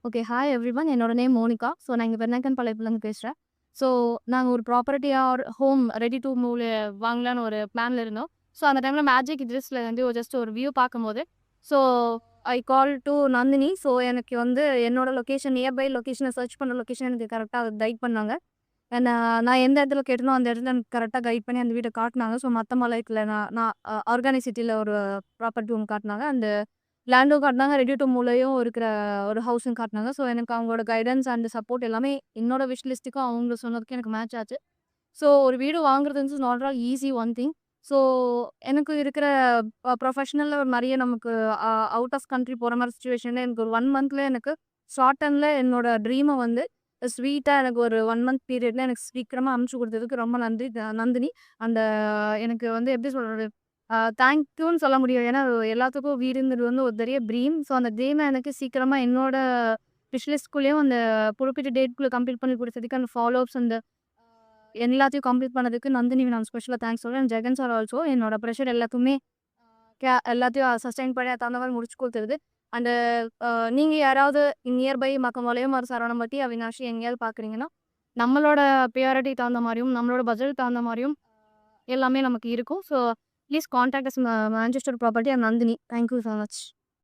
Okay. Hi everyone. என்னோட name Monica. So நான் இங்க பெர்னாக்கன்பாளையத்துலருந்து பேசுறேன். ஸோ நாங்க ஒரு property or home ready to மூவ்ல வாங்கலான்னு ஒரு பிளான்ல இருந்தோம். ஸோ அந்த டைம்ல மேஜிக் டிஸ்ல வந்து ஜஸ்ட் ஒரு வியூ பார்க்கும்போது, so I call to Nandini. So எனக்கு வந்து என்னோட லொகேஷன் நியர்பை லொகேஷன சர்ச் பண்ண லொகேஷன் எனக்கு கரெக்ட்டா கைட் பண்ணாங்க. அண்ட் நான் எந்த இடத்துல கேட்டனோ அந்த இடத்துல எனக்கு கரெக்ட்டா கைட் பண்ணி அந்த வீட காட்டுனாங்க. ஸோ மத்தமலைக்குல நான் நான் ஆர்கானிக் சிட்டில ஒரு ப்ராப்பர்ட்டி ஒண்ணு காட்டுனாங்க. அந்த லேண்டும் காட்டுனாங்க. ரெடி டூ மூவ்லயும் இருக்கிற ஒரு ஹவுஸும் காட்டுனாங்க. ஸோ எனக்கு அவங்களோட கைடன்ஸ் அண்ட் சப்போர்ட் எல்லாமே என்னோட விஷ் லிஸ்ட்டுக்கும் அவங்க சொன்னதுக்கும் எனக்கு மேட்ச் ஆச்சு. ஸோ ஒரு வீடு வாங்குறது வந்து not all easy one thing. So எனக்கு இருக்கிற ப்ரொஃபஷனல்ல நெறைய நமக்கு அவுட் ஆஃப் கண்ட்ரி போற மாரி சிச்சுவேஷன்ல எனக்கு ஒரு 1 மந்த்ல எனக்கு ஷார்ட் டர்ம்ல என்னோட ட்ரீம வந்து ஸ்வீட்டா எனக்கு ஒரு 1 மந்த் பீரியட்ல எனக்கு சீக்கிரமா அனுப்பிச்சு குடுத்ததுக்கு ரொம்ப நன்றி நந்தினி. அந்த எனக்கு வந்து எப்படி சொல்றது? தேங்க் யூன்னு சொல்ல முடியும். ஏன்னா எல்லாத்துக்கும் வீடுங்கிறது வந்து ஒரு பெரிய ட்ரீம். ஸோ அந்த ட்ரீம எனக்கு சீக்கிரமா என்னோட விஷ் லிஸ்ட்குள்ளேயும் அந்த குறிப்பிட்ட டேட்குள்ள கம்ப்ளீட் பண்ணி குடுத்ததுக்கு அந்த ஃபாலோ அப்ஸ் அந்த எல்லாத்தையும் கம்ப்ளீட் பண்ணதுக்கு நந்தினிக்கு நான் ஸ்பெஷலா தேங்க்ஸ் சொல்றேன். ஜெகன் சார் ஆல்சோ என்னோட ப்ரெஷர் எல்லாத்துக்குமே எல்லாத்தையும் சஸ்டெயின் பண்ணி அதுக்கு தகுந்த மாரி முடிச்சு குடுத்தது. அண்டு நீங்க யாராவது நியர்பை மக்கம்பாளையம் ஆர் சரவணம்பட்டி, அவினாஷி எங்கேயாவது பார்க்குறீங்கன்னா, நம்மளோட பிரியாரிட்டி தகுந்த மாரியும், நம்மளோட பட்ஜெட் தகுந்த மாரியும் எல்லாமே நமக்கு இருக்கும். So please contact as Manchester property and Nandini. Thank you so much.